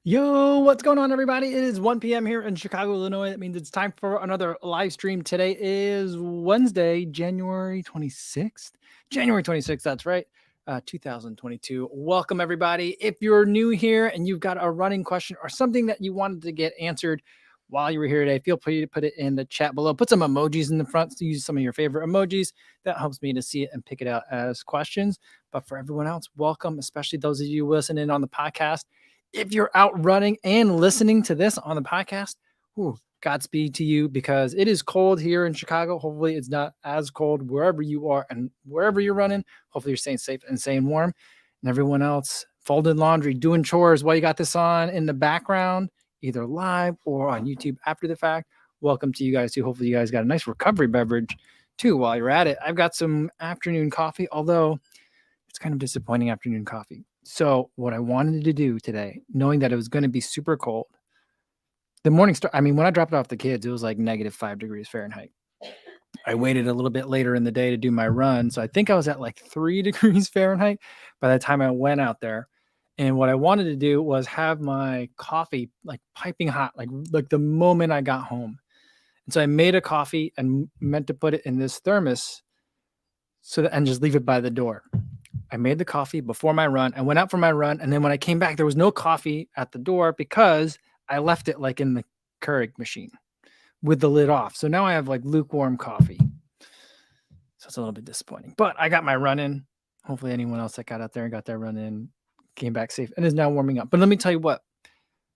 Yo, what's going on, everybody? It is 1 p.m. here in Chicago, Illinois. That means it's time for another live stream. Today is Wednesday, January 26th. January 26th, that's right, 2022. Welcome, everybody. If you're new here and you've got a running question or something that you wanted to get answered while you were here today, feel free to put it in the chat below. Put some emojis in the front. So use some of your favorite emojis. That helps me to see it and pick it out as questions. But for everyone else, welcome, especially those of you listening on the podcast. If you're out running and listening to this on the podcast, Godspeed to you, because it is cold here in Chicago. Hopefully it's not as cold wherever you are and wherever you're running. Hopefully you're staying safe and staying warm. And everyone else, folding laundry, doing chores while you got this on in the background, either live or on YouTube after the fact. Welcome to you guys too. Hopefully you guys got a nice recovery beverage too while you're at it. I've got some afternoon coffee, although it's kind of disappointing afternoon coffee. So what I wanted to do today, knowing that it was going to be super cold, the morning start, when I dropped off the kids, it was like -5 degrees Fahrenheit. I waited a little bit later in the day to do my run. So I think I was at like 3 degrees Fahrenheit by the time I went out there. And what I wanted to do was have my coffee like piping hot, like the moment I got home. And so I made a coffee and meant to put it in this thermos and just leave it by the door. I made the coffee before my run. I went out for my run. And then when I came back, there was no coffee at the door because I left it like in the Keurig machine with the lid off. So now I have like lukewarm coffee. So it's a little bit disappointing. But I got my run in. Hopefully anyone else that got out there and got their run in came back safe and is now warming up. But let me tell you what,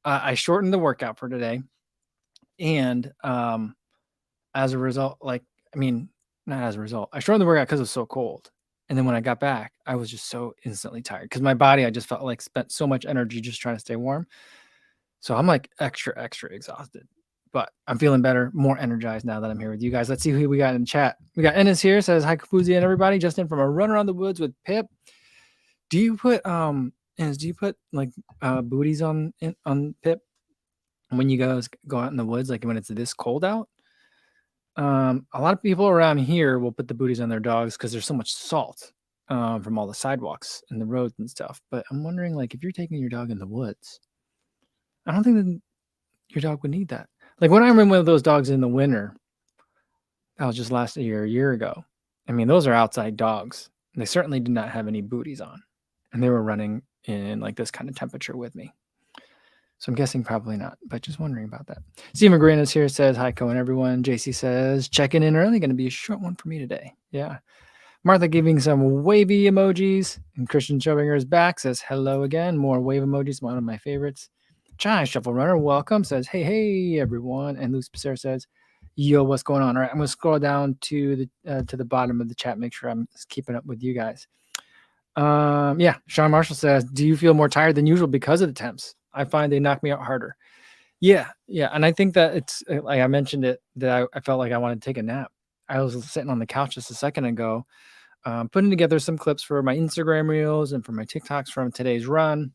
I shortened the workout for today. And as a result, not as a result, I shortened the workout because it was so cold. And then when I got back, I was just so instantly tired because my body, I just felt like spent so much energy just trying to stay warm. So I'm like extra exhausted, but I'm feeling better, more energized now that I'm here with you guys. Let's see who we got in chat. We got Ennis here, says, hi, Kapuzi and everybody. Just in from a run around the woods with Pip. Do you put, Ennis, like booties on Pip when you guys go out in the woods, like when it's this cold out? A lot of people around here will put the booties on their dogs because there's so much salt from all the sidewalks and the roads and stuff. But I'm wondering, like, if you're taking your dog in the woods, I don't think that your dog would need that. Like when I ran one of those dogs in the winter, that was just last year, a year ago. Those are outside dogs. They certainly did not have any booties on, and they were running in like this kind of temperature with me. So I'm guessing probably not, but just wondering about that. Steve McGreen is here, says, hi, Cohen, everyone. JC says, checking in early. Going to be a short one for me today. Yeah. Martha giving some wavy emojis. And Christian Schobinger is back, says, hello again. More wave emojis, one of my favorites. Chai Shuffle Runner, welcome, says, hey, everyone. And Luce Becerra says, yo, what's going on? All right, I'm going to scroll down to the bottom of the chat, make sure I'm keeping up with you guys. Yeah, Sean Marshall says, do you feel more tired than usual because of the temps? I find they knock me out harder. Yeah. And I think that it's like I mentioned it, that I felt like I wanted to take a nap. I was sitting on the couch just a second ago, putting together some clips for my Instagram reels and for my TikToks from today's run.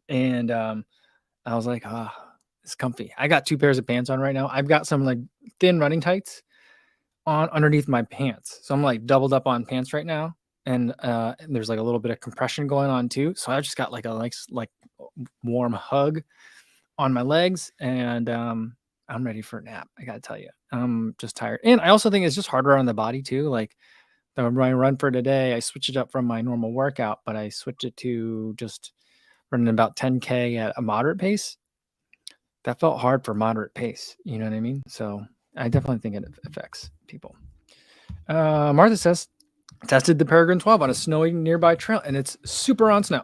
And I was like, it's comfy. I got 2 pairs of pants on right now. I've got some like thin running tights on underneath my pants. So I'm like doubled up on pants right now. And there's like a little bit of compression going on too. So I just got like a nice, like warm hug on my legs, and I'm ready for a nap. I got to tell you, I'm just tired. And I also think it's just harder on the body too. Like my run for today, I switched it up from my normal workout, but I switched it to just running about 10K at a moderate pace. That felt hard for moderate pace. You know what I mean? So I definitely think it affects people. Martha says, tested the Peregrine 12 on a snowy nearby trail, and it's super on snow.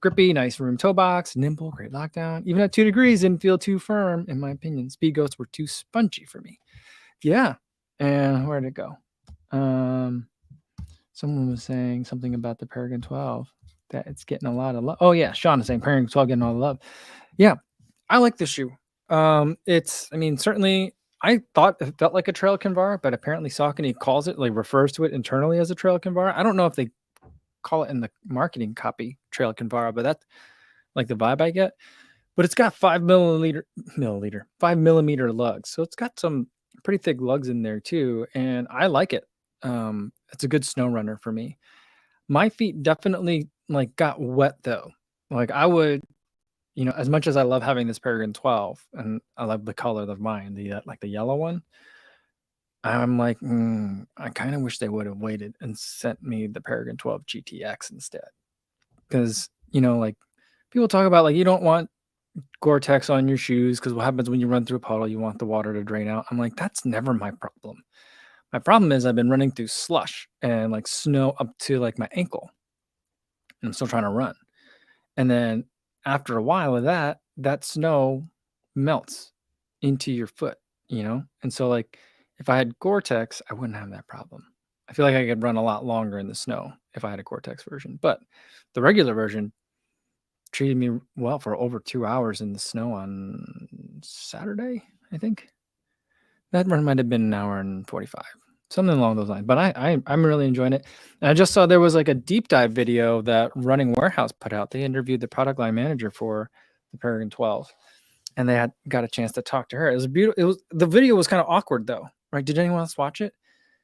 Grippy, nice room toe box, nimble, great lockdown. Even at 2 degrees, didn't feel too firm, in my opinion. Speed ghosts were too spongy for me. Yeah. And where'd it go? Someone was saying something about the Peregrine 12, that it's getting a lot of love. Oh, yeah. Sean is saying Peregrine 12 getting all the love. Yeah. I like this shoe. Certainly I thought it felt like a trail Kinvara, but apparently Saucony calls it, like refers to it internally as a trail Kinvara. I don't know if they call it in the marketing copy trail Kinvara, but that's like the vibe I get. But it's got 5 millimeter lugs. So it's got some pretty thick lugs in there too. And I like it. It's a good snow runner for me. My feet definitely like got wet though. Like I would as much as I love having this Peregrine 12 and I love the color of mine, the like the yellow one, I'm like, I kind of wish they would have waited and sent me the Peregrine 12 GTX instead. Because, like people talk about like you don't want Gore-Tex on your shoes because what happens when you run through a puddle, you want the water to drain out. I'm like, that's never my problem. My problem is I've been running through slush and like snow up to like my ankle. And I'm still trying to run. And then after a while of that snow melts into your foot, And so like if I had Gore-Tex, I wouldn't have that problem. I feel like I could run a lot longer in the snow if I had a Gore-Tex version. But the regular version treated me well for over 2 hours in the snow on Saturday, I think. That run might have been an hour and 45, something along those lines. But I'm really enjoying it. And I just saw there was like a deep dive video that Running Warehouse put out. They interviewed the product line manager for the Peregrine 12, and they had got a chance to talk to her. It was beautiful. The video was kind of awkward though, right? Did anyone else watch it?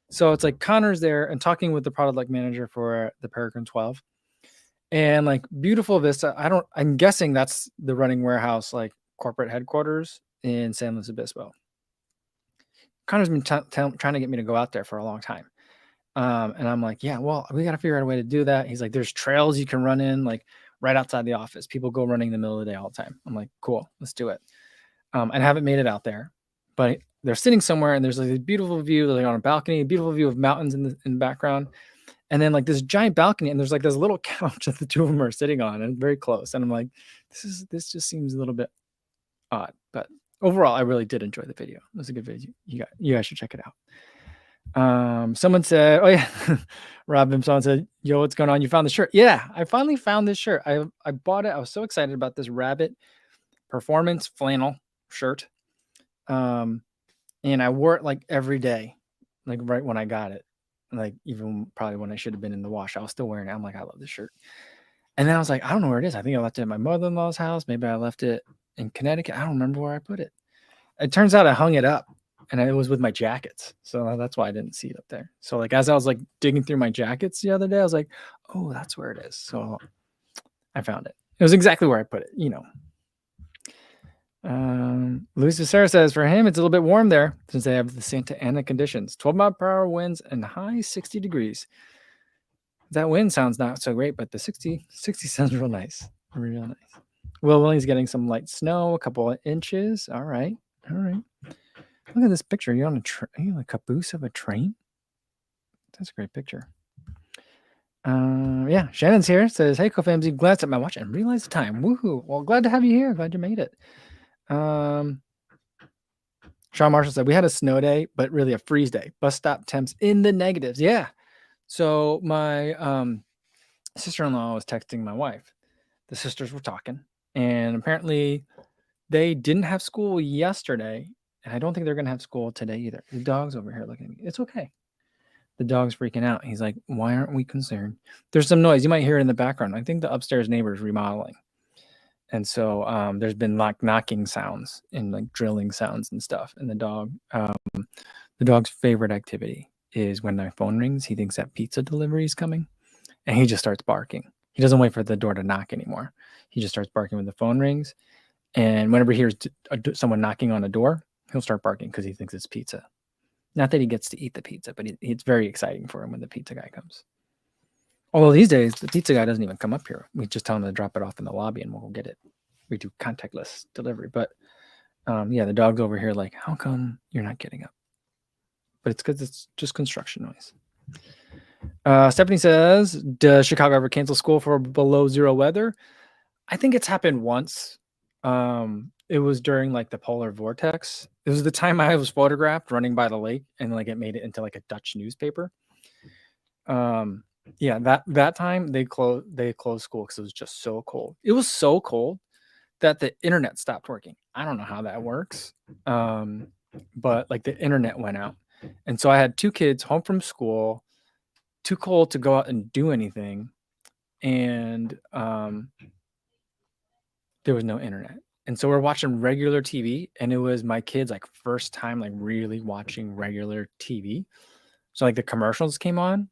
So it's like Connor's there and talking with the product line manager for the Peregrine 12. And like beautiful vista. I'm guessing that's the Running Warehouse like corporate headquarters in San Luis Obispo. Connor's been trying to get me to go out there for a long time. And I'm like, yeah, well, we got to figure out a way to do that. He's like, there's trails you can run in like right outside the office. People go running in the middle of the day all the time. I'm like, cool, let's do it. And I haven't made it out there, but they're sitting somewhere and there's like a beautiful view. They're like on a balcony, a beautiful view of mountains in the background. And then like this giant balcony, and there's like this little couch that the two of them are sitting on, and very close. And I'm like, this just seems a little bit odd. But overall, I really did enjoy the video. It was a good video. You guys should check it out. Someone said, oh yeah, Robin, someone said, yo, what's going on? You found the shirt. Yeah, I finally found this shirt. I bought it. I was so excited about this rabbit performance flannel shirt. And I wore it like every day, like right when I got it. Like even probably when I should have been in the wash, I was still wearing it. I'm like, I love this shirt. And then I was like, I don't know where it is. I think I left it at my mother-in-law's house. Maybe I left it in Connecticut. I don't remember where I put it. It turns out I hung it up and it was with my jackets. So that's why I didn't see it up there. So like, as I was like digging through my jackets the other day, I was like, oh, that's where it is. So I found it. It was exactly where I put it, Luis Becerra says for him, it's a little bit warm there since they have the Santa Ana conditions, 12-mile-per-hour winds and high 60 degrees. That wind sounds not so great, but the 60 sounds real nice. Real nice. Will Willing's getting some light snow, a couple of inches. All right. Look at this picture. You're on a caboose of a train? That's a great picture. Yeah, Shannon's here. Says, hey, CoFamzy, glanced at my watch and realized the time. Woohoo. Well, glad to have you here. Glad you made it. Sean Marshall said, we had a snow day, but really a freeze day. Bus stop temps in the negatives. Yeah. So my sister-in-law was texting my wife. The sisters were talking, and apparently they didn't have school yesterday, and I don't think they're going to have school today either. The dog's over here looking at me. It's okay. The dog's freaking out. He's like, why aren't we concerned? There's some noise. You might hear it in the background. I think the upstairs neighbor is remodeling. And so there's been like knocking sounds and like drilling sounds and stuff. And the dog's favorite activity is when the phone rings, he thinks that pizza delivery is coming, and he just starts barking. He doesn't wait for the door to knock anymore. He just starts barking when the phone rings. And whenever he hears someone knocking on a door, he'll start barking because he thinks it's pizza. Not that he gets to eat the pizza, but it's very exciting for him when the pizza guy comes. Although these days, the pizza guy doesn't even come up here. We just tell him to drop it off in the lobby and we'll go get it. We do contactless delivery. But yeah, the dog's over here like, how come you're not getting up? But it's because it's just construction noise. Stephanie says, does Chicago ever cancel school for below zero weather? I think it's happened once. It was during like the polar vortex. It was the time I was photographed running by the lake, and like it made it into like a Dutch newspaper. Yeah, that time they closed school because it was just so cold. It was so cold that the internet stopped working. I don't know how that works. But like the internet went out. And so I had two kids home from school, too cold to go out and do anything. And there was no internet. And so we're watching regular TV, and it was my kids' like first time like really watching regular TV. So like the commercials came on,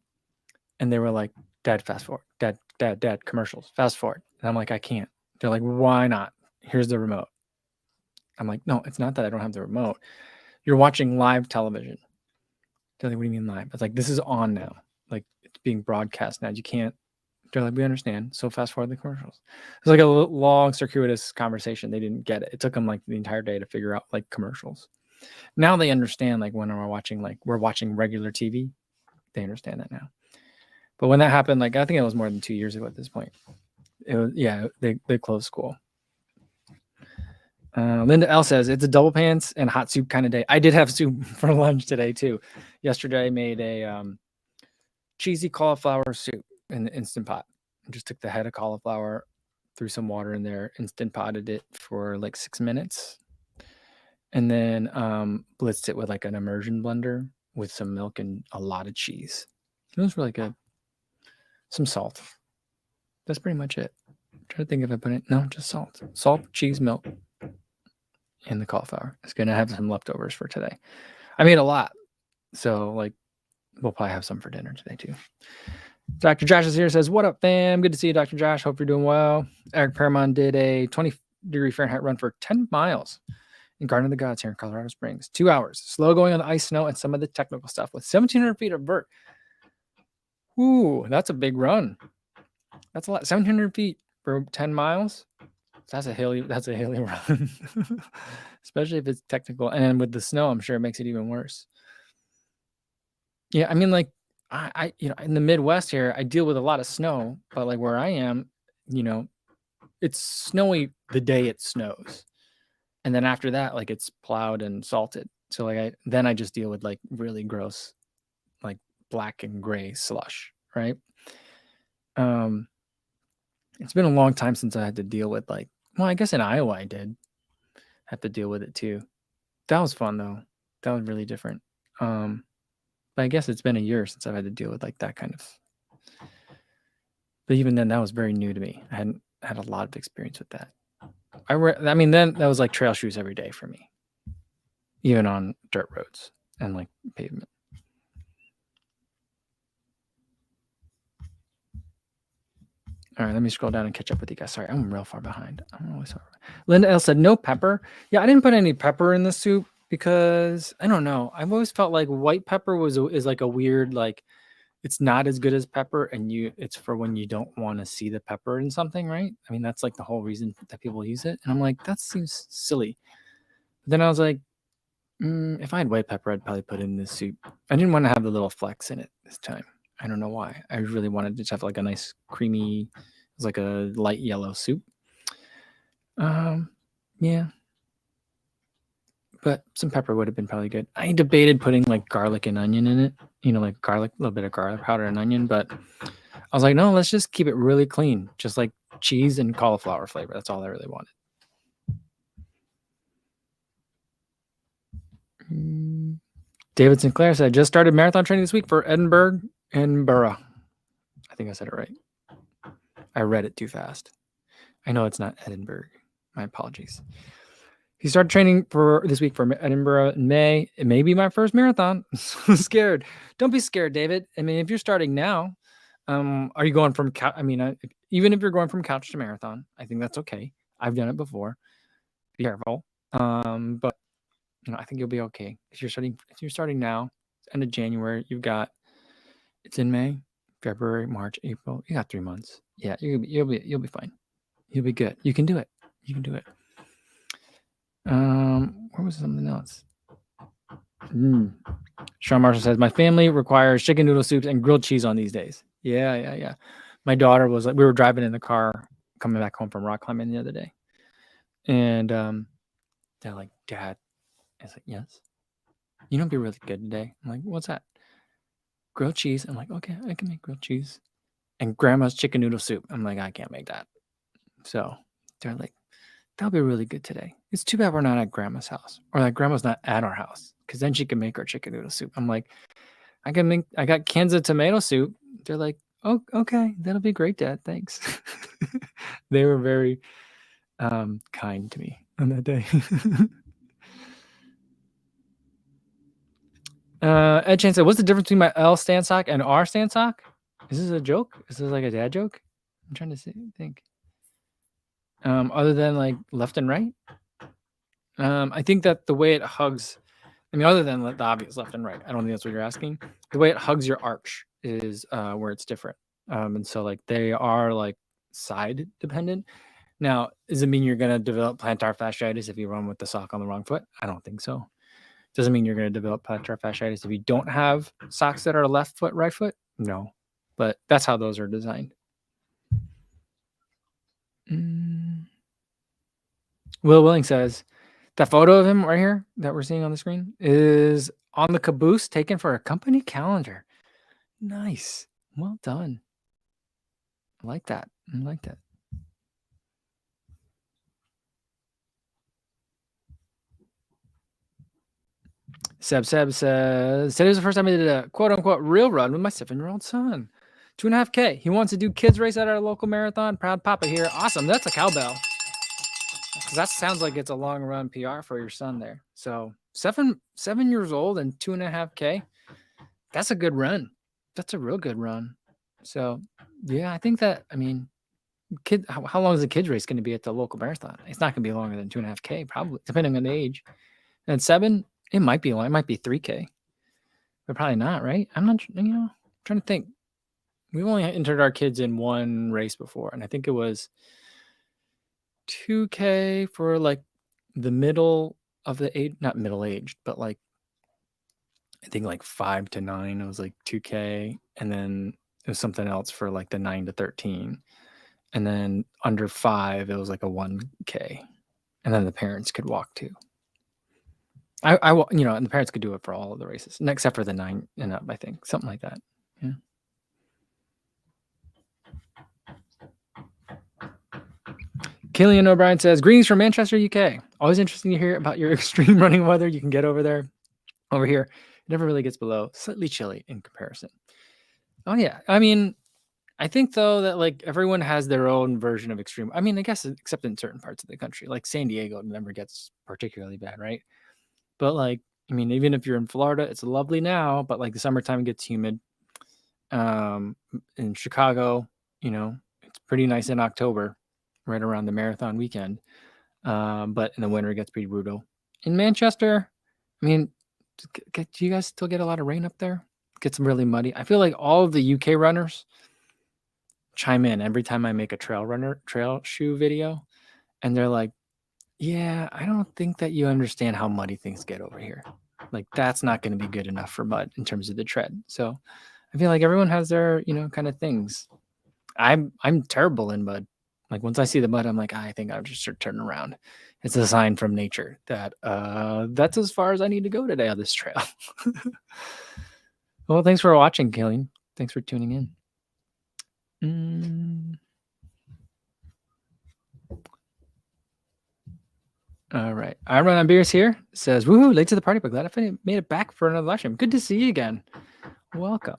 and they were like, Dad, fast forward. Dad, commercials, fast forward. And I'm like, I can't. They're like, why not? here's the remote. I'm like, no, it's not that I don't have the remote. You're watching live television. They're like, what do you mean live? It's like, this is on now. Like, it's being broadcast now. You can't. They're like, we understand. So fast forward the commercials. It's like a long, circuitous conversation. They didn't get it. It took them like the entire day to figure out like commercials. Now they understand, like when we're watching regular TV, they understand that now. But when that happened, like I think it was more than 2 years ago at this point. It was, yeah, they closed school. Linda L says it's a double pants and hot soup kind of day. I did have soup for lunch today too. Yesterday I made a cheesy cauliflower soup in the Instant Pot. I just took the head of cauliflower, threw some water in there, Instant Potted it for like 6 minutes, and then blitzed it with like an immersion blender with some milk and a lot of cheese. It was really good. Some salt. That's pretty much it. I'm trying to think if I put it. No, just salt. Salt, cheese, milk, and the cauliflower. It's gonna have some leftovers for today. I made a lot, so like we'll probably have some for dinner today too. Dr. Josh is here. Says, "What up, fam? Good to see you, Dr. Josh. Hope you're doing well." Eric Paramount did a 20-degree Fahrenheit run for 10 miles in Garden of the Gods here in Colorado Springs. 2 hours. Slow going on the ice, snow, and some of the technical stuff with 1,700 feet of vert. Ooh, that's a big run. That's a lot. 700 feet for 10 miles. That's a hilly run. Especially if it's technical. And with the snow, I'm sure it makes it even worse. Yeah, I mean, like, I in the Midwest here, I deal with a lot of snow, but like where I am, it's snowy the day it snows. And then after that, like it's plowed and salted. So like I just deal with like really gross, like black and gray slush, right? It's been a long time since I had to deal with like, well, I guess in Iowa I did have to deal with it too. That was fun though. That was really different. But I guess it's been a year since I've had to deal with like that kind of. But even then, that was very new to me. I hadn't had a lot of experience with that. Then that was like trail shoes every day for me, even on dirt roads and like pavement. All right, let me scroll down and catch up with you guys. Sorry, I'm real far behind. I'm always far behind. Linda L said no pepper. Yeah, I didn't put any pepper in the soup because I don't know. I've always felt like white pepper is like a weird, like it's not as good as pepper, and it's for when you don't want to see the pepper in something, right? I mean, that's like the whole reason that people use it. And I'm like, that seems silly. But then I was like, if I had white pepper, I'd probably put it in this soup. I didn't want to have the little flecks in it this time. I don't know why. I really wanted to just have like a nice creamy, it was like a light yellow soup. Yeah. But some pepper would have been probably good. I debated putting like garlic and onion in it, like garlic, a little bit of garlic powder and onion, but I was like, no, let's just keep it really clean. Just like cheese and cauliflower flavor. That's all I really wanted. David Sinclair said, just started marathon training this week for Edinburgh. I think I said it right. I read it too fast. I know it's not Edinburgh. My apologies. He started training for this week for Edinburgh in May. It may be my first marathon. I'm so scared. Don't be scared, David. I mean, if you're starting now, are you going from even if you're going from couch to marathon, I think that's okay. I've done it before. Be careful. But I think you'll be okay. If you're starting now, end of January, it's in May, February, March, April. You got 3 months. Yeah, you'll be fine. You'll be good. You can do it. Where was something else? Sean Marshall says, my family requires chicken noodle soups and grilled cheese on these days. Yeah. My daughter was like, we were driving in the car coming back home from rock climbing the other day. And they're like, Dad. I was like, yes. You know what'd be really good today? I'm like, what's that? Grilled cheese. I'm like, okay, I can make grilled cheese. And grandma's chicken noodle soup. I'm like, I can't make that. So they're like, that'll be really good today. It's too bad we're not at grandma's house, or that grandma's not at our house, because then she can make our chicken noodle soup. I'm like, I got cans of tomato soup. They're like, oh, okay, that'll be great, Dad. Thanks. They were very kind to me on that day. Ed Chan said, what's the difference between my L stand sock and R stand sock? Is this a joke? Is this like a dad joke? I'm trying to think. other than like left and right. I think that the way it hugs, I mean, other than the obvious left and right, I don't think that's what you're asking. The way it hugs your arch is where it's different. And so like they are like side dependent. Now, does it mean you're going to develop plantar fasciitis if you run with the sock on the wrong foot? I don't think so. Doesn't mean you're going to develop plantar fasciitis if you don't have socks that are left foot, right foot. No, but that's how those are designed. Will Willing says, that photo of him right here that we're seeing on the screen is on the caboose taken for a company calendar. Nice. Well done. I like that. I like that. Seb says, today was the first time I did a quote unquote real run with my 7-year-old son. 2.5K. He wants to do kids race at our local marathon. Proud papa here. Awesome. That's a cowbell. That sounds like it's a long run PR for your son there. So 7 years old and 2.5K. That's a good run. That's a real good run. So yeah, I think that, I mean, how long is the kids race going to be at the local marathon? It's not going to be longer than 2.5K, probably, depending on the age. And 7, it might be long. It might be 3K, but probably not, right? I'm not, trying to think. We've only entered our kids in one race before, and I think it was 2K for like the middle of the age, not middle aged, but like I think like 5 to 9, it was like 2K, and then it was something else for like the 9 to 13, and then under 5, it was like a 1K, and then the parents could walk too. And the parents could do it for all of the races, except for the 9 and up, I think, something like that. Yeah. Killian O'Brien says, greetings from Manchester, UK. Always interesting to hear about your extreme running weather you can get over there. Over here, it never really gets below slightly chilly in comparison. Oh, yeah. I mean, I think, though, that like everyone has their own version of extreme. I mean, I guess except in certain parts of the country, like San Diego never gets particularly bad, right? But like, I mean, even if you're in Florida, it's lovely now, but like the summertime gets humid. In Chicago, it's pretty nice in October, right around the marathon weekend. But in the winter, it gets pretty brutal. In Manchester, I mean, do you guys still get a lot of rain up there? It gets really muddy. I feel like all of the UK runners chime in every time I make a trail shoe video, and they're like, yeah, I don't think that you understand how muddy things get over here. Like that's not going to be good enough for mud in terms of the tread. So I feel like everyone has their, kind of things. I'm terrible in mud. Like once I see the mud, I'm like, I think I'll just start turning around. It's a sign from nature that that's as far as I need to go today on this trail. Well, thanks for watching, Killian. Thanks for tuning in. All right. I run on beers here. Says, woohoo, late to the party, but glad I made it back for another live stream. Good to see you again. Welcome.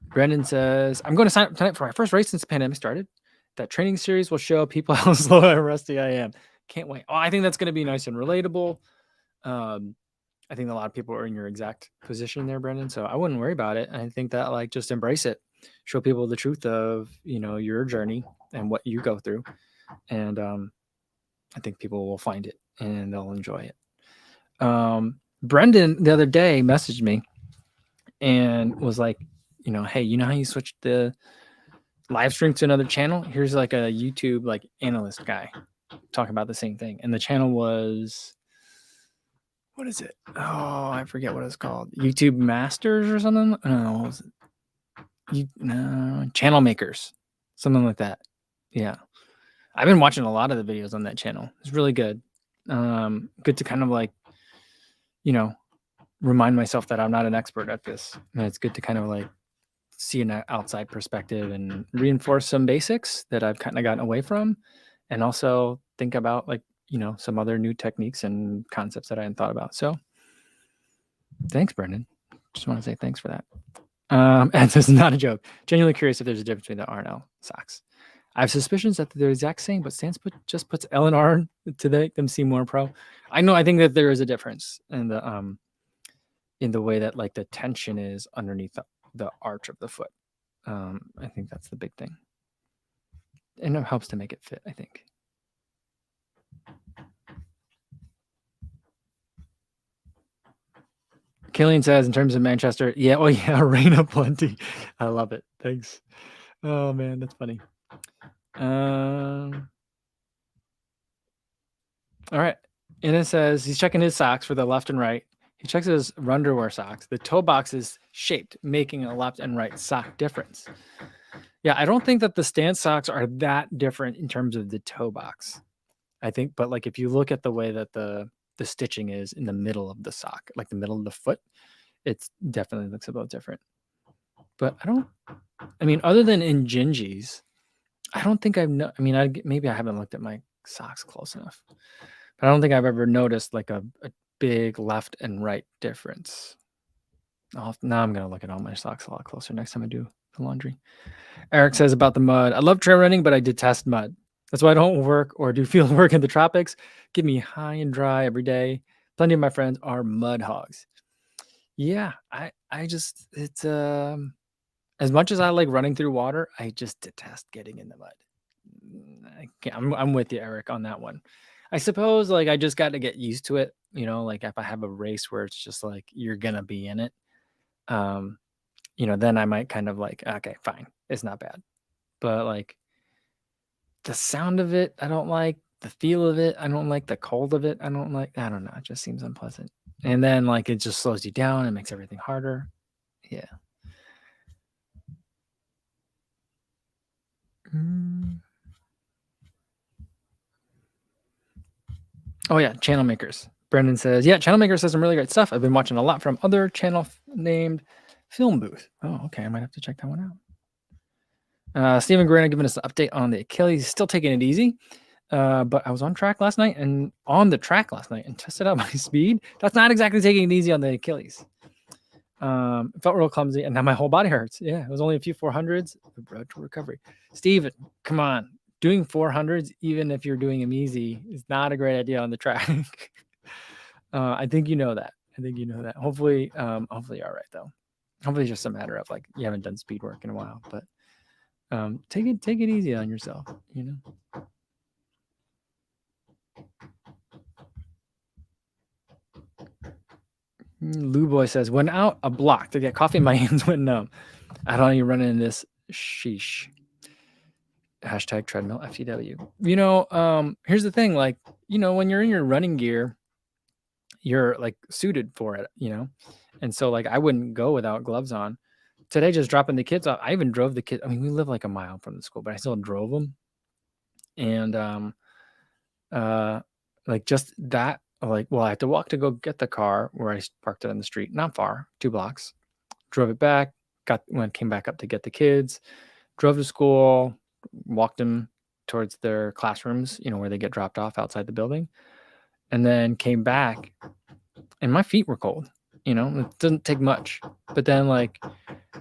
Brendan says, I'm going to sign up tonight for my first race since the pandemic started. That training series will show people how slow and rusty I am. Can't wait. Oh, I think that's going to be nice and relatable. I think a lot of people are in your exact position there, Brendan. So I wouldn't worry about it. I think that like just embrace it. Show people the truth of, your journey and what you go through. And I think people will find it and they'll enjoy it. Brendan the other day messaged me and was like, hey, you know how you switch the live stream to another channel? Here's like a YouTube like analyst guy talking about the same thing. And the channel was, what is it? Oh, I forget what it's called. YouTube Masters or something? No, what was it? Channel Makers, something like that. Yeah. I've been watching a lot of the videos on that channel. It's really good. Good to kind of like, remind myself that I'm not an expert at this. And it's good to kind of like see an outside perspective and reinforce some basics that I've kind of gotten away from. And also think about like, some other new techniques and concepts that I hadn't thought about. So thanks, Brendan. Just want to say thanks for that. And this is not a joke. Genuinely curious if there's a difference between the R and L socks. I have suspicions that they're the exact same, but Stance just puts L and R to make them seem more pro. I think that there is a difference in the way that like the tension is underneath the arch of the foot. I think that's the big thing. And it helps to make it fit, I think. Killian says, in terms of Manchester, yeah, oh yeah, rain aplenty. I love it. Thanks. Oh man, that's funny. All right. And it says he's checking his socks for the left and right. He checks his underwear socks. The toe box is shaped, making a left and right sock difference. Yeah, I don't think that the stance socks are that different in terms of the toe box. I think, but like if you look at the way that the stitching is in the middle of the sock, like the middle of the foot, it's definitely looks a little different. But I mean, other than in Gingies, I don't think maybe I haven't looked at my socks close enough. But I don't think I've ever noticed like a big left and right difference. Now I'm gonna look at all my socks a lot closer next time I do the laundry. Eric says about the mud. I love trail running, but I detest mud. That's why I don't work or do field work in the tropics. Give me high and dry every day. Plenty of my friends are mud hogs. Yeah, I just it's as much as I like running through water, I just detest getting in the mud. I'm with you, Eric, on that one. I suppose like I just got to get used to it. Like if I have a race where it's just like you're gonna be in it, then I might kind of like, okay, fine, it's not bad. But like the sound of it, I don't like. The feel of it, I don't like. The cold of it, I don't like. I don't know. It just seems unpleasant. And then like it just slows you down and makes everything harder. Yeah. Oh yeah, Channel Makers. Brendan says, yeah, Channel Makers says some really great stuff. I've been watching a lot from other channel named Film Booth. Oh, okay. I might have to check that one out. Stephen Grana giving us an update on the Achilles. Still taking it easy. But I was on the track last night and tested out my speed. That's not exactly taking it easy on the Achilles. It felt real clumsy, and now my whole body hurts. Yeah, it was only a few 400s. The road to recovery. Steven, come on. Doing 400s, even if you're doing them easy, is not a great idea on the track. I think you know that. Hopefully, you're all right though. Hopefully, it's just a matter of like you haven't done speed work in a while, but take it easy on yourself. Lou Boy says, went out a block to get coffee. My hands went numb. I don't even run into this. Sheesh. Hashtag treadmill FTW. Here's the thing. Like, when you're in your running gear, you're like suited for it, and so like I wouldn't go without gloves on. Today, just dropping the kids off. I even drove the kids. I mean, we live like a mile from the school, but I still drove them. And like just that, like, well, I had to walk to go get the car where I parked it on the street, not far, 2 blocks. Drove it back, came back up to get the kids, drove to school, walked them towards their classrooms, where they get dropped off outside the building, and then came back, and my feet were cold. It doesn't take much, but then like,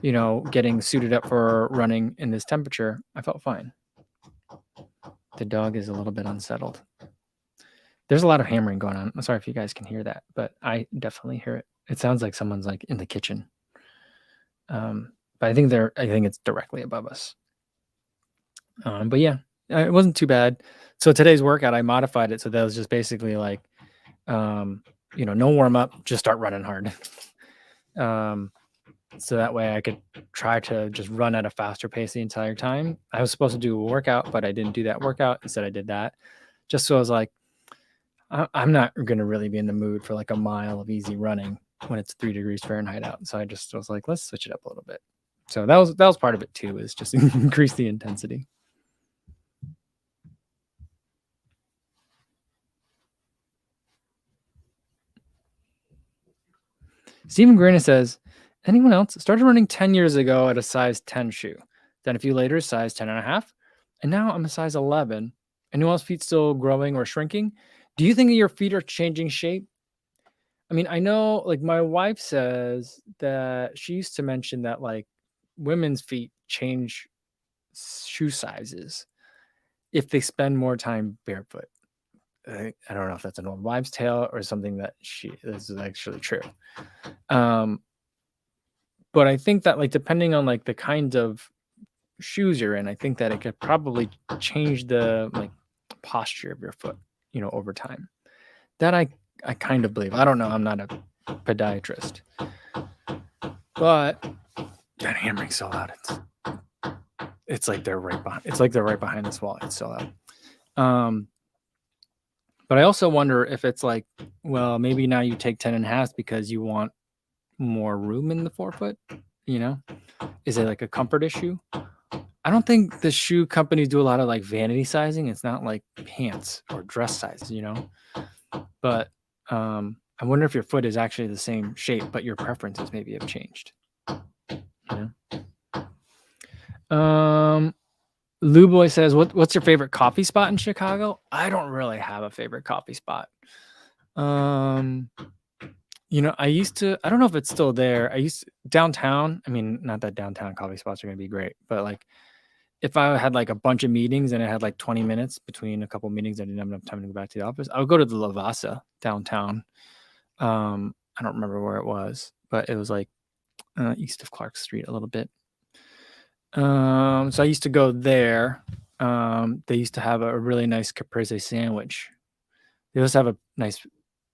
getting suited up for running in this temperature, I felt fine. The dog is a little bit unsettled. There's a lot of hammering going on. I'm sorry if you guys can hear that, but I definitely hear it. It sounds like someone's like in the kitchen. But I think it's directly above us. But yeah, it wasn't too bad. So today's workout, I modified it so that was just basically like, no warm up, just start running hard. So that way I could try to just run at a faster pace the entire time. I was supposed to do a workout, but I didn't do that workout. Instead, I did that. Just so I was like, I'm not going to really be in the mood for like a mile of easy running when it's 3 degrees Fahrenheit out. So I just was like, let's switch it up a little bit. So that was part of it too, is just increase the intensity. Stephen Grana says, anyone else started running 10 years ago at a size 10 shoe. Then a few later, size 10 and a half. And now I'm a size 11. Anyone else feet still growing or shrinking? Do you think that your feet are changing shape? I mean, I know like my wife says that she used to mention that like women's feet change shoe sizes if they spend more time barefoot. I don't know if that's an old wives' tale or something that this is actually true. But I think that like depending on like the kind of shoes you're in, I think that it could probably change the like posture of your foot, over time. That I kind of believe. I don't know. I'm not a podiatrist, but that hammering's so loud. It's like they're right behind. It's like they're right behind this wall. It's so loud. But I also wonder if it's like, well, maybe now you take 10 and a half because you want more room in the forefoot. Is it like a comfort issue? I don't think the shoe companies do a lot of like vanity sizing. It's not like pants or dress size, But I wonder if your foot is actually the same shape, but your preferences maybe have changed. Lou Boy says, what's your favorite coffee spot in Chicago? I don't really have a favorite coffee spot. I used to, I don't know if it's still there. Downtown. I mean, not that downtown coffee spots are going to be great, but like if I had like a bunch of meetings and I had like 20 minutes between a couple of meetings, I didn't have enough time to go back to the office, I would go to the Lavasa downtown. I don't remember where it was, but it was like east of Clark Street a little bit. So I used to go there. They used to have a really nice caprese sandwich. They also have a nice,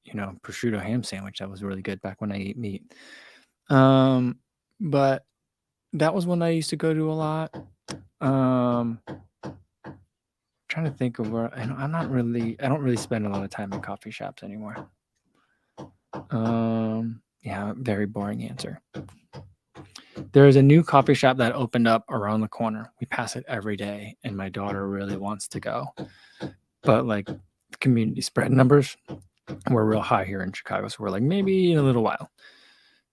prosciutto ham sandwich that was really good back when I ate meat. But that was one I used to go to a lot. Trying to think of where I don't really spend a lot of time in coffee shops anymore. Yeah, very boring answer. There is a new coffee shop that opened up around the corner. We pass it every day, and my daughter really wants to go. But like community spread numbers were real high here in Chicago, so we're like, maybe in a little while.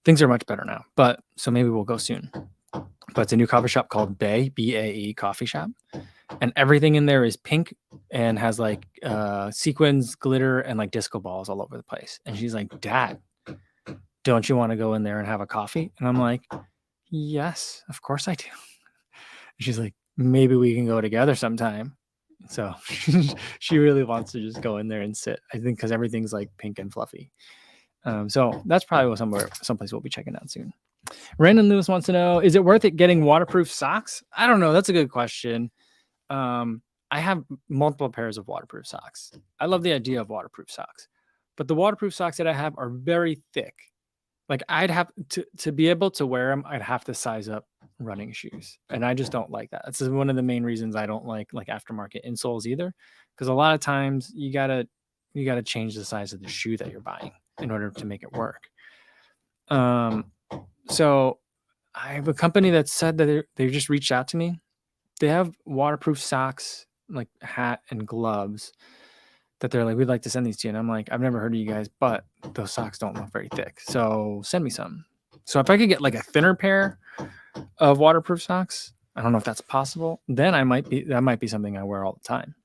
Things are much better now, but so maybe we'll go soon. But it's a new coffee shop called Bay, BAE Coffee Shop. And everything in there is pink and has like sequins, glitter, and like disco balls all over the place. And she's like, Dad, don't you want to go in there and have a coffee? And I'm like, yes, of course I do. And she's like, maybe we can go together sometime. So she really wants to just go in there and sit, I think, because everything's like pink and fluffy. So that's probably someplace we'll be checking out soon. Brandon Lewis wants to know, is it worth it getting waterproof socks? I don't know. That's a good question. I have multiple pairs of waterproof socks. I love the idea of waterproof socks, but the waterproof socks that I have are very thick. Like I'd have to be able to wear them, I'd have to size up running shoes. And I just don't like that. That's one of the main reasons I don't like aftermarket insoles either. Because a lot of times you gotta change the size of the shoe that you're buying in order to make it work. So I have a company that said that they just reached out to me. They have waterproof socks, like hat and gloves, that they're like, we'd like to send these to you. And I'm like, I've never heard of you guys, but those socks don't look very thick. So send me some. So if I could get like a thinner pair of waterproof socks, I don't know if that's possible, then that might be something I wear all the time.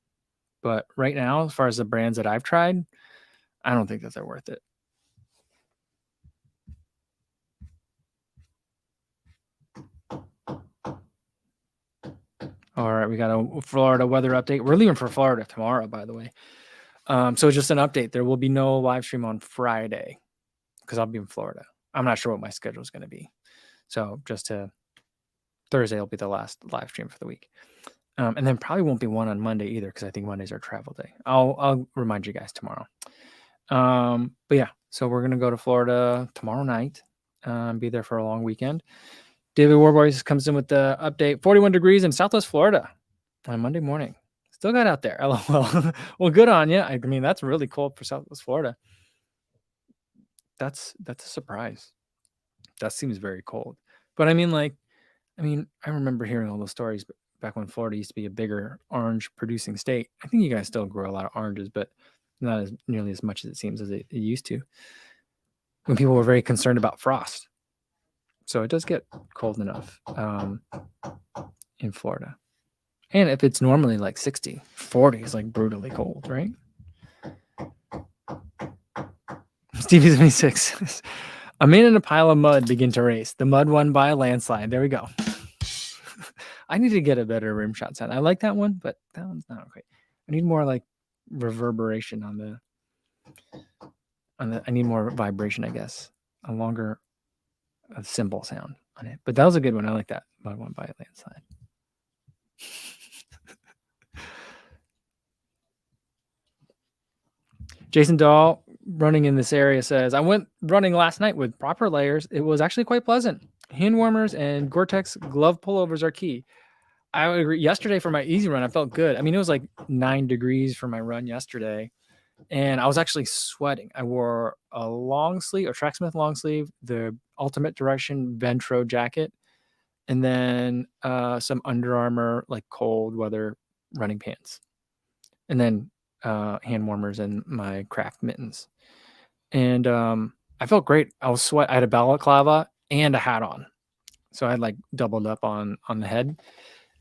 But right now, as far as the brands that I've tried, I don't think that they're worth it. All right, we got a Florida weather update. We're leaving for Florida tomorrow, by the way. So just an update. There will be no live stream on Friday because I'll be in Florida. I'm not sure what my schedule is going to be. So Thursday will be the last live stream for the week. And then probably won't be one on Monday either because I think Monday's our travel day. I'll remind you guys tomorrow. But yeah, so we're going to go to Florida tomorrow night, be there for a long weekend. David Warboys comes in with the update. 41 degrees in Southwest Florida on Monday morning. Still got out there. LOL. Well, good on you. I mean, that's really cold for Southwest Florida. That's a surprise. That seems very cold. But I remember hearing all those stories back when Florida used to be a bigger orange producing state. I think you guys still grow a lot of oranges, but not nearly as much as it seems as it used to. When people were very concerned about frost. So it does get cold enough in Florida. And if it's normally like 60, 40 is like brutally cold, right? Stevie 76. A man in a pile of mud begin to race. The mud won by a landslide. There we go. I need to get a better rim shot sound. I like that one, but that one's not okay. I need more like reverberation on the I need more vibration, I guess. A longer cymbal sound on it. But that was a good one. I like that. Mud won by a landslide. Jason Dahl, running in this area, says, I went running last night with proper layers. It was actually quite pleasant. Hand warmers and Gore-Tex glove pullovers are key. I would agree. Yesterday for my easy run, I felt good. I mean, it was like 9 degrees for my run yesterday, and I was actually sweating. I wore a long sleeve, a Tracksmith long sleeve, the Ultimate Direction Ventro jacket, and then some Under Armour like cold weather running pants, and then hand warmers and my craft mittens. And I felt great. I was sweat. I had a balaclava and a hat on, so I had like doubled up on the head,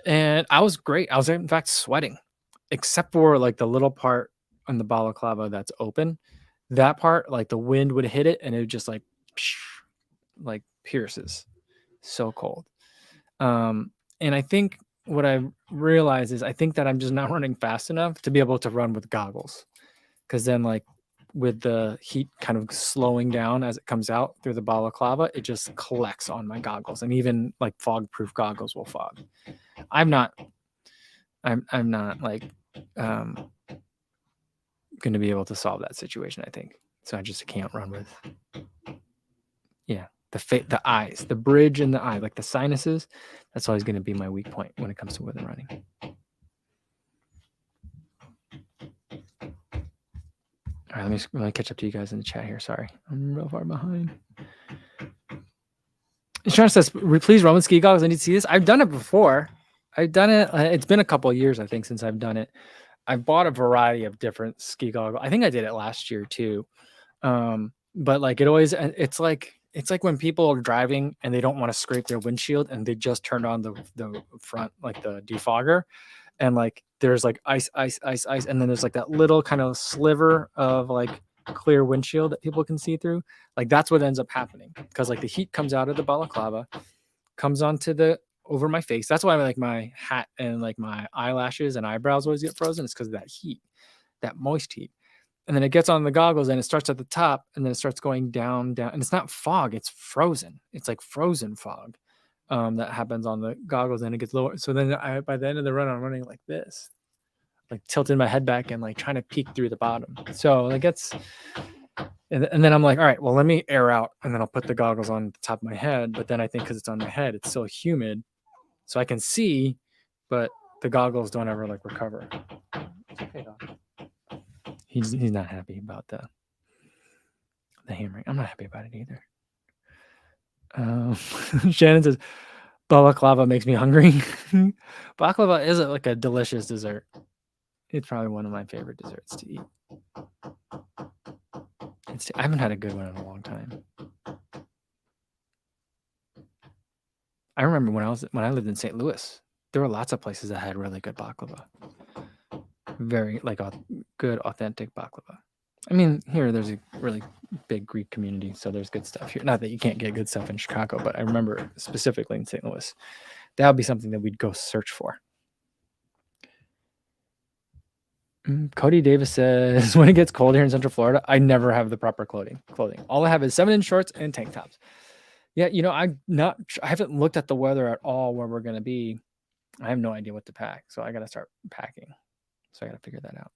and I was great. I was in fact sweating, except for like the little part on the balaclava that's open. That part, like the wind would hit it, and it would just like pierces. So cold. And I think what I realized is I think that I'm just not running fast enough to be able to run with goggles, because then like with the heat kind of slowing down as it comes out through the balaclava, it just collects on my goggles, and even like fog proof goggles will fog. I'm not like going to be able to solve that situation, I think. So I just can't run with the eyes, the bridge in the eye, like the sinuses. That's always going to be my weak point when it comes to weather running. All right, let me catch up to you guys in the chat here. Sorry, I'm real far behind. Sean says, please run with ski goggles. I need to see this. I've done it before. I've done it. It's been a couple of years, I think, since I've done it. I've bought a variety of different ski goggles. I think I did it last year too. But like it's like when people are driving and they don't want to scrape their windshield and they just turn on the front, like the defogger, and like there's like ice, and then there's like that little kind of sliver of like clear windshield that people can see through. Like that's what ends up happening, because like the heat comes out of the balaclava, comes onto over my face. That's why like my hat and like my eyelashes and eyebrows always get frozen. It's because of that heat, that moist heat. And then it gets on the goggles and it starts at the top and then it starts going down. And it's not fog, it's frozen. It's like frozen fog that happens on the goggles, and it gets lower. So then by the end of the run, I'm running like this, like tilting my head back and like trying to peek through the bottom. So like and then I'm like, all right, well, let me air out, and then I'll put the goggles on the top of my head. But then I think because it's on my head, it's still humid, so I can see, but the goggles don't ever like recover. It's okay, dog. He's not happy about the hammering. I'm not happy about it either. Shannon says, balaclava makes me hungry. Baklava is like a delicious dessert. It's probably one of my favorite desserts to eat. I haven't had a good one in a long time. I remember when I lived in St. Louis, there were lots of places that had really good baklava. Very like good, authentic baklava. I mean, here there's a really big Greek community, so there's good stuff here. Not that you can't get good stuff in Chicago, but I remember specifically in St. Louis, that would be something that we'd go search for. Cody Davis says, when it gets cold here in Central Florida, I never have the proper clothing. All I have is 7-inch shorts and tank tops. Yeah, I haven't looked at the weather at all where we're going to be. I have no idea what to pack, so I got to start packing. So I got to figure that out.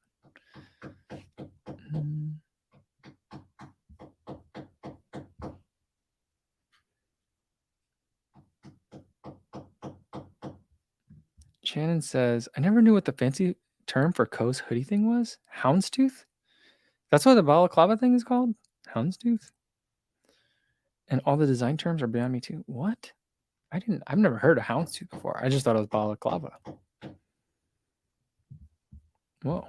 Shannon says, I never knew what the fancy term for Co's hoodie thing was. Houndstooth? That's what the balaclava thing is called? Houndstooth? And all the design terms are beyond me too. What? I've never heard of houndstooth before. I just thought it was balaclava. Whoa.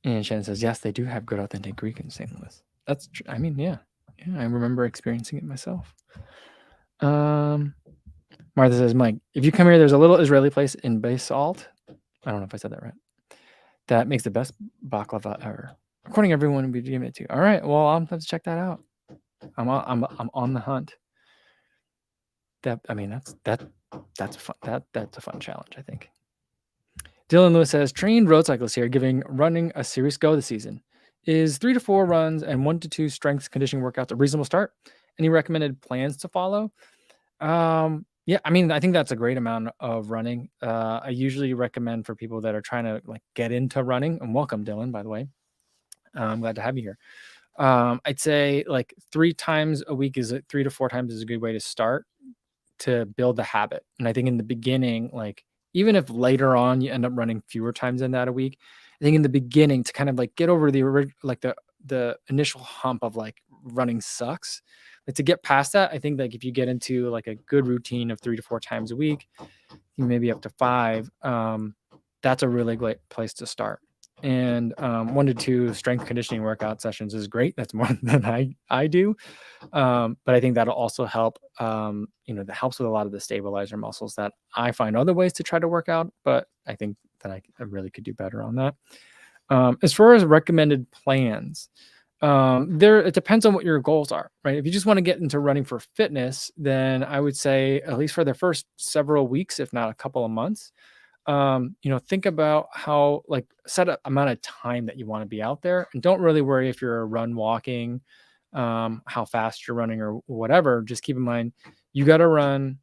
And Shannon says, yes, they do have good authentic Greek in St. Louis. That's true. I mean, yeah, I remember experiencing it myself. Martha says, Mike, if you come here, there's a little Israeli place in Basalt. I don't know if I said that right. That makes the best baklava ever. According to everyone, we give it to. All right, well, I'll have to check that out. I'm on the hunt. That's a fun challenge, I think. Dylan Lewis says, trained road cyclists here giving running a serious go this season. Is 3 to 4 runs and 1 to 2 strength conditioning workouts a reasonable start? Any recommended plans to follow? Yeah, I mean, I think that's a great amount of running. I usually recommend for people that are trying to like get into running, and welcome, Dylan, by the way. I'm glad to have you here. I'd say like 3 times a week 3 to 4 times is a good way to start to build the habit. And I think in the beginning, like even if later on you end up running fewer times than that a week, I think in the beginning to kind of like get over the initial hump of like running sucks. Like to get past that, I think like if you get into like a good routine of 3 to 4 times a week, maybe up to 5, that's a really great place to start. And 1 to 2 strength conditioning workout sessions is great. That's more than I do. But I think that'll also help, that helps with a lot of the stabilizer muscles that I find other ways to try to work out, but I think that I really could do better on that. As far as recommended plans, it depends on what your goals are, right? If you just want to get into running for fitness, then I would say at least for the first several weeks, if not a couple of months, think about how like set an amount of time that you want to be out there, and don't really worry if you're walking, how fast you're running or whatever. Just keep in mind you got to run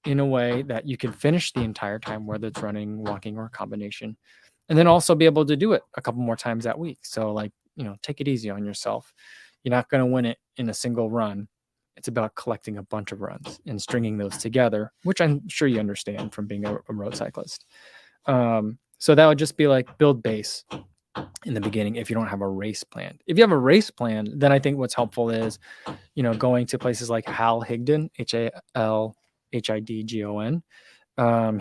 in a way that you can finish the entire time, whether it's running, walking, or a combination, and then also be able to do it a couple more times that week. So like, take it easy on yourself. You're not going to win it in a single run. It's about collecting a bunch of runs and stringing those together, which I'm sure you understand from being a road cyclist. So that would just be like build base in the beginning if you don't have a race plan. If you have a race plan, then I think what's helpful is, going to places like Hal Higdon, HALHIDGON.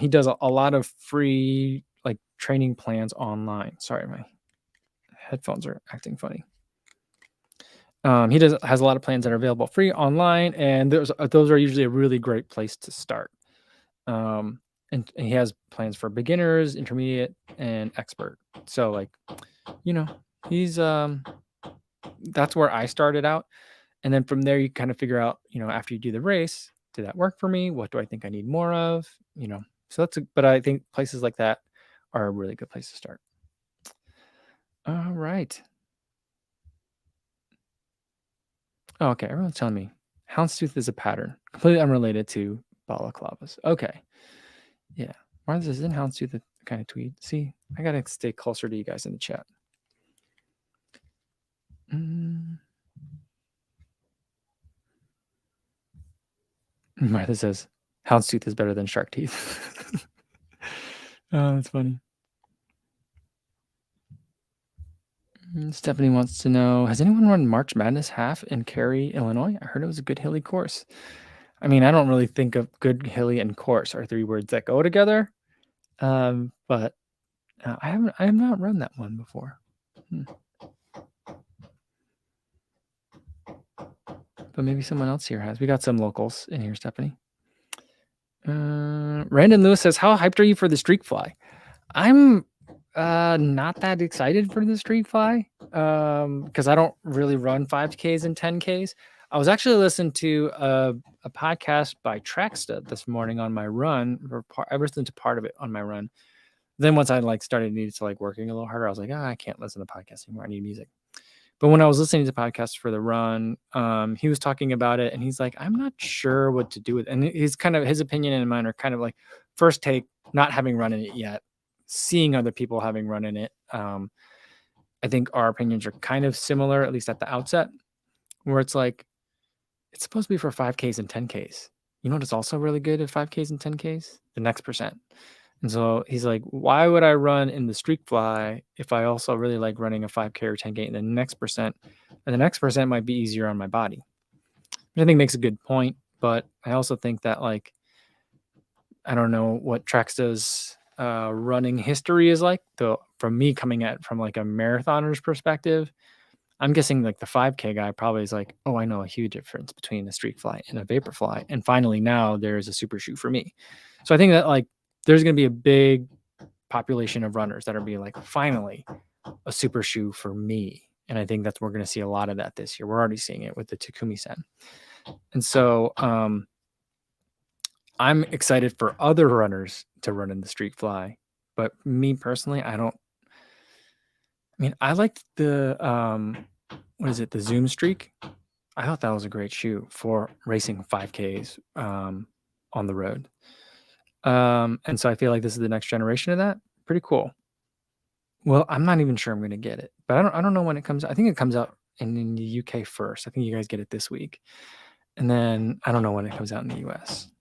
He does a lot of free like training plans online. Sorry, my headphones are acting funny. He has a lot of plans that are available free online, and those are usually a really great place to start. And he has plans for beginners, intermediate, and expert. So like, he's that's where I started out. And then from there you kind of figure out, after you do the race, did that work for me? What do I think I need more of? So but I think places like that are a really good place to start. All right. Oh, okay. Everyone's telling me houndstooth is a pattern, completely unrelated to balaclavas. Okay. Yeah. Martha says, isn't houndstooth a kind of tweed? See, I got to stay closer to you guys in the chat. Martha says, houndstooth is better than shark teeth. Oh, that's funny. Stephanie wants to know, has anyone run March Madness half in Cary, Illinois? I heard it was a good hilly course. I mean, I don't really think of good, hilly, and course are 3 words that go together. But I have not run that one before. But maybe someone else here has. We got some locals in here, Stephanie. Brandon Lewis says, how hyped are you for the streak fly? I'm not that excited for the streak fly because I don't really run 5Ks and 10Ks. I was actually listening to a podcast by Tracksta this morning on my run. I listened to part of it on my run. Then once I started needed to working a little harder, I was like, I can't listen to podcasts anymore. I need music. But when I was listening to podcasts for the run, he was talking about it, and he's like, I'm not sure what to do with it. And his opinion and mine are kind of like first take, not having run in it yet, seeing other people having run in it. I think our opinions are kind of similar, at least at the outset, where it's like, it's supposed to be for 5Ks and 10Ks. You know what is also really good at 5Ks and 10Ks? The next percent. And so he's like, why would I run in the streak fly if I also really like running a 5K or 10K in the next percent? And the next percent might be easier on my body. Which I think makes a good point. But I also think that I don't know what Tracksta's running history is like. Though from me coming at from a marathoner's perspective, I'm guessing the 5K guy probably is like, oh, I know a huge difference between a streak fly and a vapor fly. And finally now there's a super shoe for me. So I think that there's going to be a big population of runners that are being finally a super shoe for me. And I think that's, we're going to see a lot of that this year. We're already seeing it with the Takumi Sen. And so I'm excited for other runners to run in the streak fly, but me personally, I like the, the Zoom streak. I thought that was a great shoe for racing 5Ks on the road. And so I feel like this is the next generation of that. Pretty cool. Well, I'm not even sure I'm going to get it, but I don't know when it comes out. I think it comes out in the UK first. I think you guys get it this week. And then I don't know when it comes out in the US.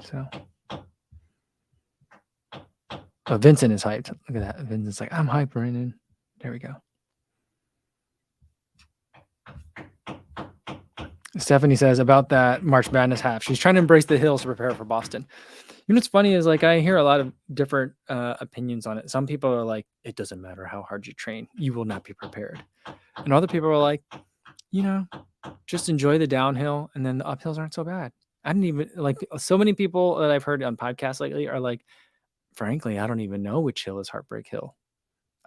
So Vincent is hyped. Look at that. Vincent's like, I'm hyped, Brandon. There we go. Stephanie says about that March Madness half. She's trying to embrace the hills to prepare for Boston. You know what's funny is like I hear a lot of different opinions on it. Some people are like, it doesn't matter how hard you train, you will not be prepared. And other people are like, just enjoy the downhill, and then the uphills aren't so bad. I didn't even like so many people that I've heard on podcasts lately are like, frankly, I don't even know which hill is Heartbreak Hill.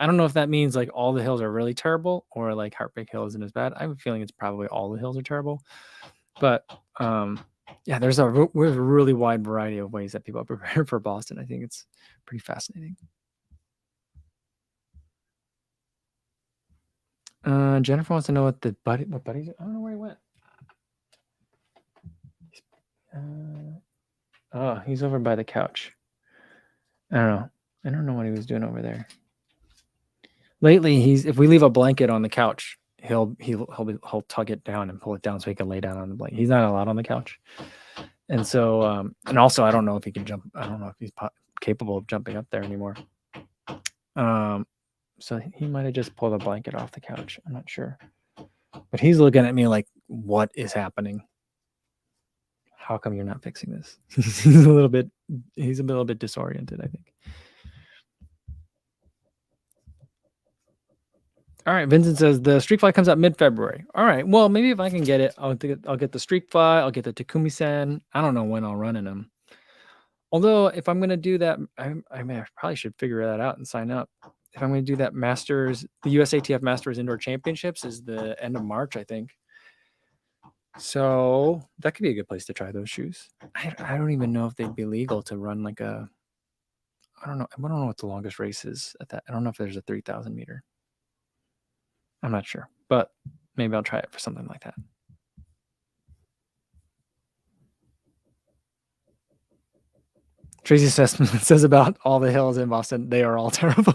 I don't know if that means like all the hills are really terrible or like Heartbreak Hill isn't as bad. I have a feeling it's probably all the hills are terrible. But yeah, there's a really wide variety of ways that people are prepared for Boston. I think it's pretty fascinating. Jennifer wants to know what buddy's. I don't know where he went. Oh, he's over by the couch. I don't know what he was doing over there. Lately, if we leave a blanket on the couch, he'll tug it down and pull it down so he can lay down on the blanket. He's not allowed on the couch, and so and also I don't know if he can jump. I don't know if he's capable of jumping up there anymore. So he might have just pulled a blanket off the couch. I'm not sure, but he's looking at me like, "What is happening? How come you're not fixing this?" He's a little bit disoriented, I think. All right, Vincent says the Streak Fly comes out mid-February. All right, well, maybe if I can get it, I'll get the Streak Fly, I'll get the Takumi-san. I don't know when I'll run in them. Although, if I'm going to do that, I probably should figure that out and sign up. If I'm going to do that Masters, the USATF Masters Indoor Championships is the end of March, I think. So that could be a good place to try those shoes. I don't even know if they'd be legal to run like a. I don't know what the longest race is at that. I don't know if there's a 3,000 meter. I'm not sure, but maybe I'll try it for something like that. Tracy says about all the hills in Boston, they are all terrible.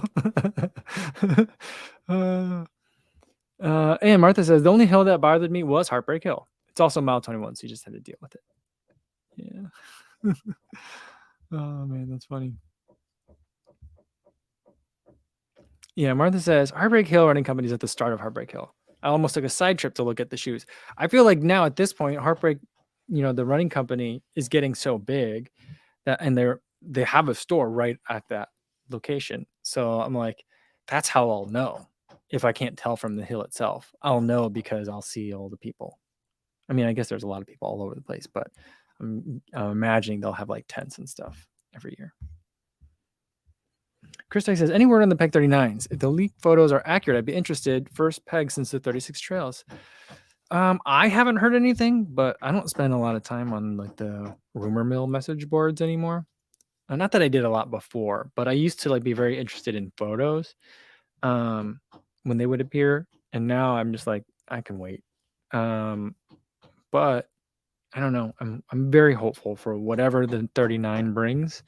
And Martha says the only hill that bothered me was Heartbreak Hill. It's also mile 21, so you just had to deal with it. Yeah. Oh man, that's funny. Yeah, Martha says Heartbreak Hill running company is at the start of Heartbreak Hill. I almost took a side trip to look at the shoes. I feel like now at this point, Heartbreak, the running company is getting so big that, and they have a store right at that location. So I'm like, that's how I'll know. If I can't tell from the hill itself, I'll know because I'll see all the people. I mean, I guess there's a lot of people all over the place, but I'm imagining they'll have like tents and stuff every year. Chris says, any word on the Peg 39s? If the leaked photos are accurate, I'd be interested. First Peg since the 36 Trails. I haven't heard anything, but I don't spend a lot of time on like the rumor mill message boards anymore. Not that I did a lot before, but I used to like be very interested in photos when they would appear, and now I'm just like, I can wait. But I don't know. I'm very hopeful for whatever the 39 brings,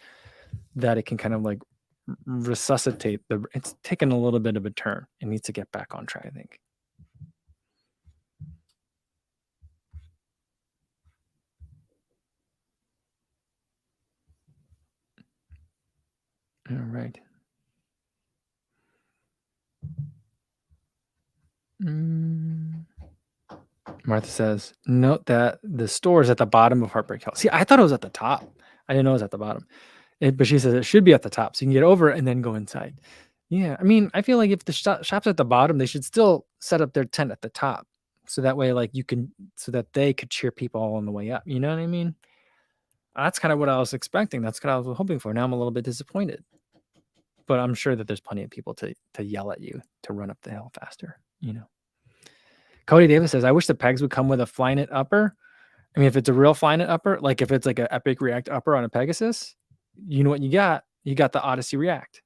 that it can kind of like resuscitate it's taken a little bit of a turn. It needs to get back on track, I think. All right. Martha says, note that the store is at the bottom of Heartbreak Hill. See, I thought it was at the top. I didn't know it was at the bottom. But she says it should be at the top, so you can get over it and then go inside. Yeah, I mean, I feel like if the shop's at the bottom, they should still set up their tent at the top, so that way, like so that they could cheer people all on the way up. You know what I mean? That's kind of what I was expecting. That's what I was hoping for. Now I'm a little bit disappointed, but I'm sure that there's plenty of people to yell at you to run up the hill faster. Cody Davis says, I wish the pegs would come with a Flyknit upper. I mean, if it's a real Flyknit upper, like if it's like an Epic React upper on a Pegasus, you know what you got? You got the Odyssey React.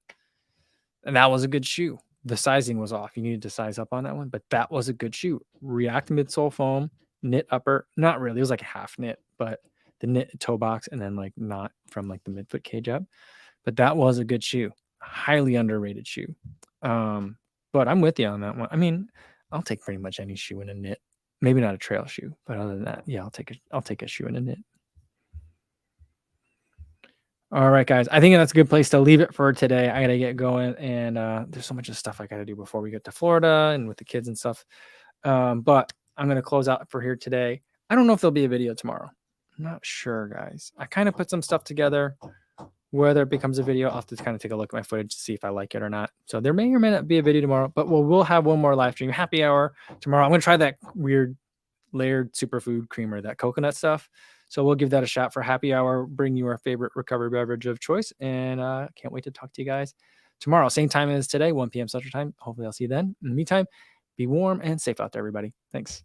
And that was a good shoe. The sizing was off. You needed to size up on that one, but that was a good shoe. React midsole foam, knit upper. Not really. It was like a half knit, but the knit toe box and then like not from like the midfoot cage up. But that was a good shoe. Highly underrated shoe. But I'm with you on that one. I mean, I'll take pretty much any shoe in a knit. Maybe not a trail shoe, but other than that, yeah, I'll take a shoe in a knit. All right, guys. I think that's a good place to leave it for today. I gotta get going, and there's so much of stuff I gotta do before we get to Florida and with the kids and stuff. But I'm gonna close out for here today. I don't know if there'll be a video tomorrow. I'm not sure, guys. I kind of put some stuff together. Whether it becomes a video, I'll have to kind of take a look at my footage to see if I like it or not. So there may or may not be a video tomorrow, but we'll have one more live stream happy hour tomorrow. I'm gonna try that weird layered superfood creamer, that coconut stuff. So we'll give that a shot for happy hour, bring you our favorite recovery beverage of choice. And can't wait to talk to you guys tomorrow. Same time as today, 1 p.m. Central Time. Hopefully I'll see you then. In the meantime, be warm and safe out there, everybody. Thanks.